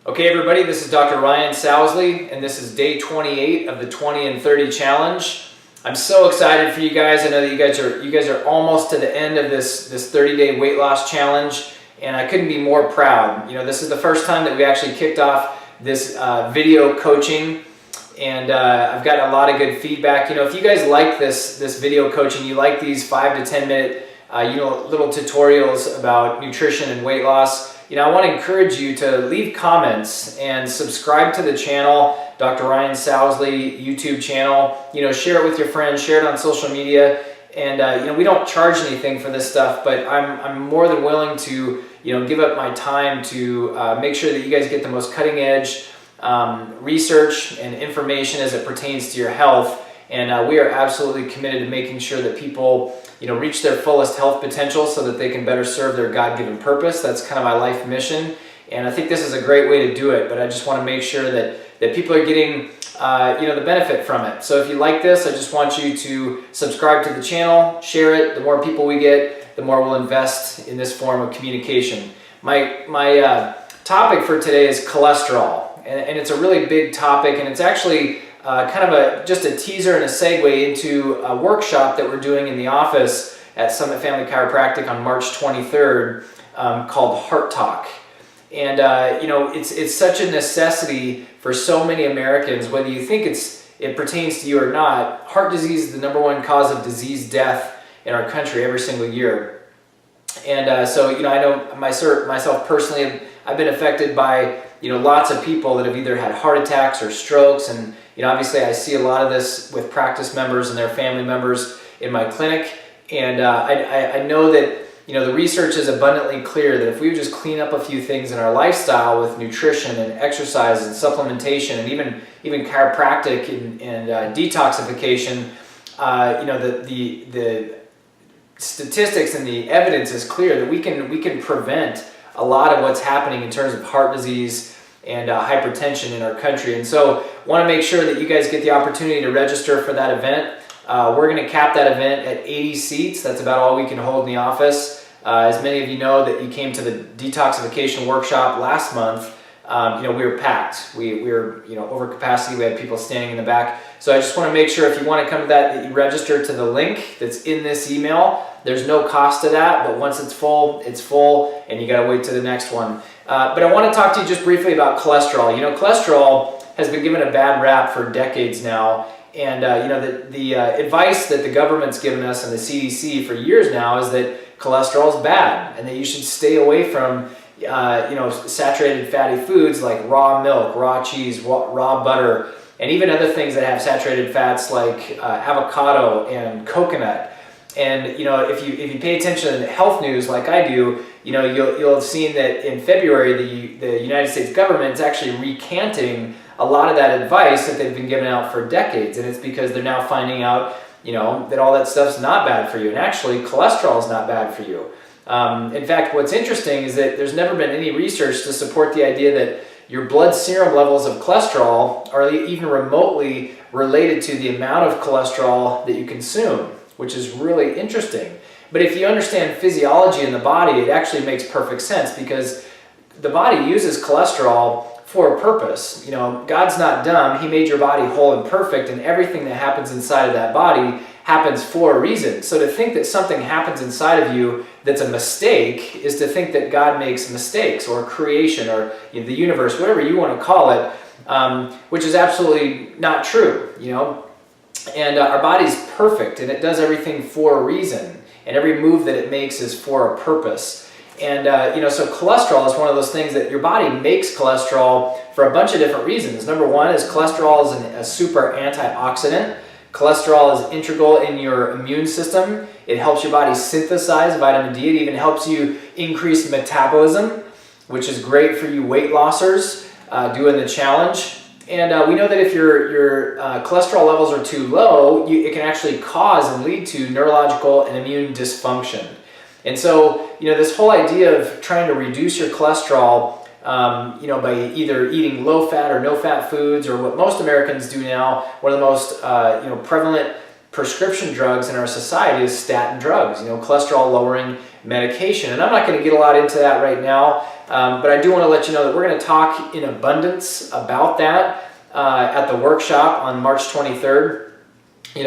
Okay, everybody, this is Dr. Ryan Sousley, and this is day 28 of the 20 and 30 challenge. I'm so excited for you guys. I know that you guys are almost to the end of this 30-day weight loss challenge, and I couldn't be more proud. You know, this is the first time that we actually kicked off this video coaching, and I've gotten a lot of good feedback. You know, if you guys like this video coaching, you like these 5 to 10 minute little tutorials about nutrition and weight loss, I want to encourage you to leave comments and subscribe to the channel, Dr. Ryan Sousley YouTube channel. Share it with your friends, share it on social media. And we don't charge anything for this stuff, but I'm more than willing to give up my time to make sure that you guys get the most cutting edge research and information as it pertains to your health. And we are absolutely committed to making sure that people reach their fullest health potential so that they can better serve their God-given purpose. That's kind of my life mission. And I think this is a great way to do it, but I just want to make sure that people are getting the benefit from it. So if you like this, I just want you to subscribe to the channel, share it. The more people we get, the more we'll invest in this form of communication. My topic for today is cholesterol, and it's a really big topic, and it's actually kind of just a teaser and a segue into a workshop that we're doing in the office at Summit Family Chiropractic on March 23rd called Heart Talk. And it's such a necessity for so many Americans, whether you think it pertains to you or not. Heart disease is the #1 cause of disease death in our country every single year. And so I know myself personally, I've been affected by lots of people that have either had heart attacks or strokes, and obviously I see a lot of this with practice members and their family members in my clinic. And I know that the research is abundantly clear that if we would just clean up a few things in our lifestyle with nutrition and exercise and supplementation and even chiropractic and detoxification, the statistics and the evidence is clear that we can prevent a lot of what's happening in terms of heart disease and hypertension in our country. And so want to make sure that you guys get the opportunity to register for that event. We're going to cap that event at 80 seats. That's about all we can hold in the office. As many of you know that you came to the detoxification workshop last month, we were packed. We were over capacity. We had people standing in the back. So I just want to make sure if you want to come to that you register to the link that's in this email. There's no cost to that, but once it's full, and you got to wait to the next one. But I want to talk to you just briefly about cholesterol. Cholesterol has been given a bad rap for decades now. And the advice that the government's given us and the CDC for years now is that cholesterol is bad and that you should stay away from saturated fatty foods like raw milk, raw cheese, raw butter, and even other things that have saturated fats like avocado and coconut. And if you pay attention to the health news like I do, you'll have seen that in February the United States government is actually recanting a lot of that advice that they've been giving out for decades, and it's because they're now finding out that all that stuff's not bad for you, and actually cholesterol is not bad for you. In fact, what's interesting is that there's never been any research to support the idea that your blood serum levels of cholesterol are even remotely related to the amount of cholesterol that you consume, which is really interesting. But if you understand physiology in the body, it actually makes perfect sense because the body uses cholesterol for a purpose. God's not dumb. He made your body whole and perfect, and everything that happens inside of that body happens for a reason. So to think that something happens inside of you that's a mistake is to think that God makes mistakes, or creation, or the universe, whatever you want to call it, which is absolutely not true. And our body's perfect, and it does everything for a reason, and every move that it makes is for a purpose. And so cholesterol is one of those things that your body makes cholesterol for a bunch of different reasons. #1 is cholesterol is a super antioxidant. Cholesterol is integral in your immune system. It helps your body synthesize vitamin D. It even helps you increase metabolism, which is great for you weight lossers doing the challenge. And we know that if your cholesterol levels are too low, it can actually cause and lead to neurological and immune dysfunction. And so, this whole idea of trying to reduce your cholesterol, by either eating low-fat or no-fat foods, or what most Americans do now, one of the most, prevalent prescription drugs in our society is statin drugs, cholesterol-lowering medication. And I'm not going to get a lot into that right now, but I do want to let you know that we're going to talk in abundance about that at the workshop on March 23rd.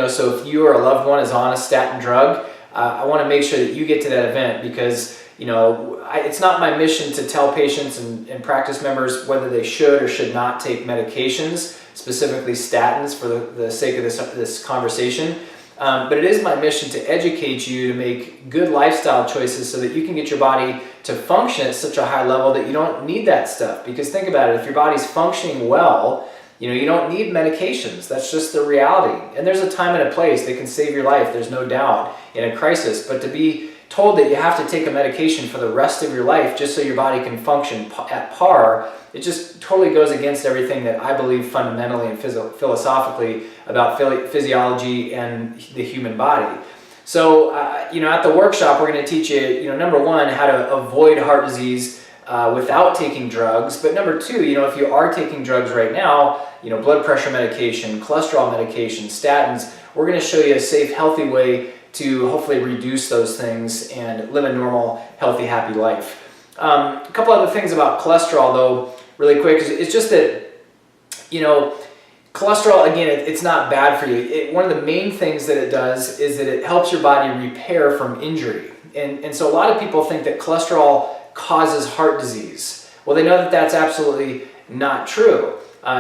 So if you or a loved one is on a statin drug, I want to make sure that you get to that event, because it's not my mission to tell patients and practice members whether they should or should not take medications, specifically statins, for the sake of this conversation. But it is my mission to educate you to make good lifestyle choices so that you can get your body to function at such a high level that you don't need that stuff. Because think about it, if your body's functioning well, you don't need medications. That's just the reality. And there's a time and a place that can save your life, there's no doubt, in a crisis. But to be told that you have to take a medication for the rest of your life just so your body can function at par, it just totally goes against everything that I believe fundamentally and philosophically about physiology and the human body. So, at the workshop, we're going to teach you, number one, how to avoid heart disease without taking drugs. But number two, if you are taking drugs right now, blood pressure medication, cholesterol medication, statins, we're going to show you a safe, healthy way to hopefully reduce those things and live a normal, healthy, happy life. A couple other things about cholesterol, though, really quick. It's just that, cholesterol, again, it's not bad for you. One of the main things that it does is that it helps your body repair from injury. And so a lot of people think that cholesterol causes heart disease. Well, they know that that's absolutely not true.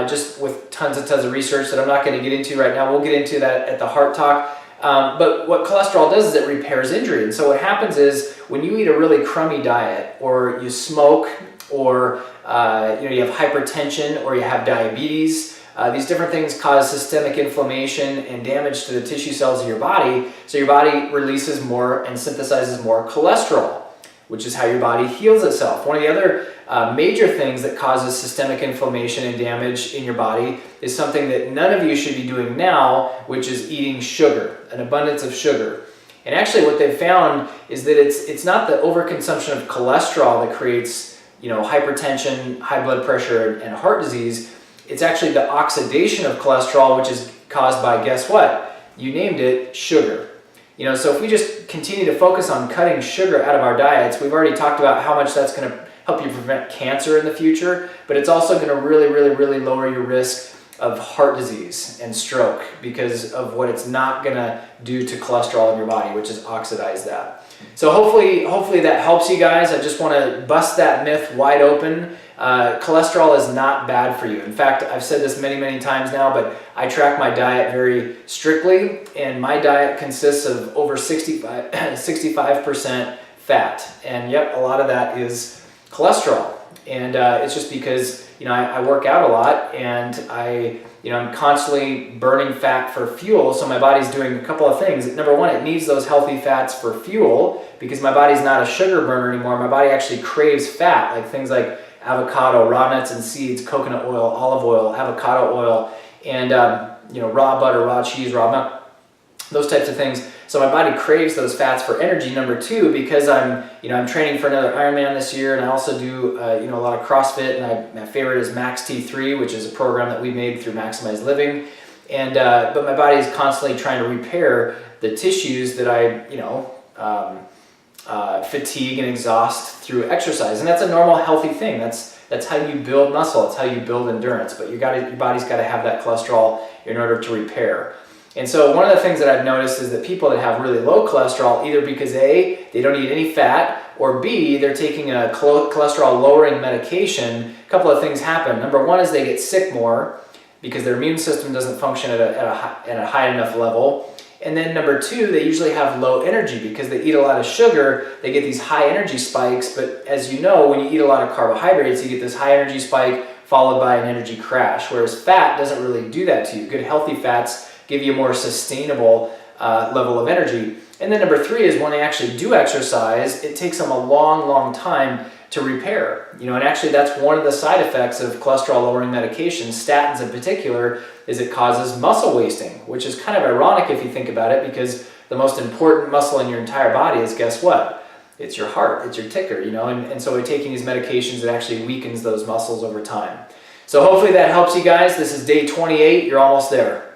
Just with tons of research that I'm not going to get into right now. We'll get into that at the Heart Talk. But what cholesterol does is it repairs injury. And so what happens is when you eat a really crummy diet, or you smoke, or you have hypertension, or you have diabetes, these different things cause systemic inflammation and damage to the tissue cells of your body. So your body releases more and synthesizes more cholesterol, which is how your body heals itself. One of the other major things that causes systemic inflammation and damage in your body is something that none of you should be doing now, which is eating sugar, an abundance of sugar. And actually what they've found is that it's not the overconsumption of cholesterol that creates hypertension, high blood pressure, and heart disease. It's actually the oxidation of cholesterol, which is caused by, guess what? You named it, sugar. So if we just continue to focus on cutting sugar out of our diets, we've already talked about how much that's going to help you prevent cancer in the future, but it's also going to really, really, really lower your risk of heart disease and stroke because of what it's not going to do to cholesterol in your body, which is oxidize that. So hopefully that helps you guys. I just want to bust that myth wide open. Cholesterol is not bad for you. In fact, I've said this many, many times now, but I track my diet very strictly, and my diet consists of over 65% fat. And yep, a lot of that is cholesterol. And it's just because, I work out a lot, and I'm constantly burning fat for fuel. So my body's doing a couple of things. Number one, it needs those healthy fats for fuel because my body's not a sugar burner anymore. My body actually craves fat, like things like avocado, raw nuts and seeds, coconut oil, olive oil, avocado oil, and raw butter, raw cheese, raw milk, those types of things. So my body craves those fats for energy. Number two, because I'm training for another Ironman this year, and I also do a lot of CrossFit, and my favorite is Max T3, which is a program that we made through Maximize Living. And but my body is constantly trying to repair the tissues that I fatigue and exhaust through exercise, and that's a normal, healthy thing. That's how you build muscle. It's how you build endurance. But your body's got to have that cholesterol in order to repair. And so one of the things that I've noticed is that people that have really low cholesterol, either because A, they don't eat any fat, or B, they're taking a cholesterol lowering medication, a couple of things happen. Number one is they get sick more because their immune system doesn't function at a high enough level. And then number two, they usually have low energy because they eat a lot of sugar. They get these high energy spikes, but as you know, when you eat a lot of carbohydrates, you get this high energy spike followed by an energy crash, whereas fat doesn't really do that to you. Good healthy fats give you a more sustainable level of energy. And then number three is when they actually do exercise, it takes them a long, long time to repair. And actually that's one of the side effects of cholesterol lowering medications, statins in particular, is it causes muscle wasting, which is kind of ironic if you think about it, because the most important muscle in your entire body is, guess what? It's your heart, it's your ticker, and so we're taking these medications that actually weakens those muscles over time. So hopefully that helps you guys. This is day 28, you're almost there.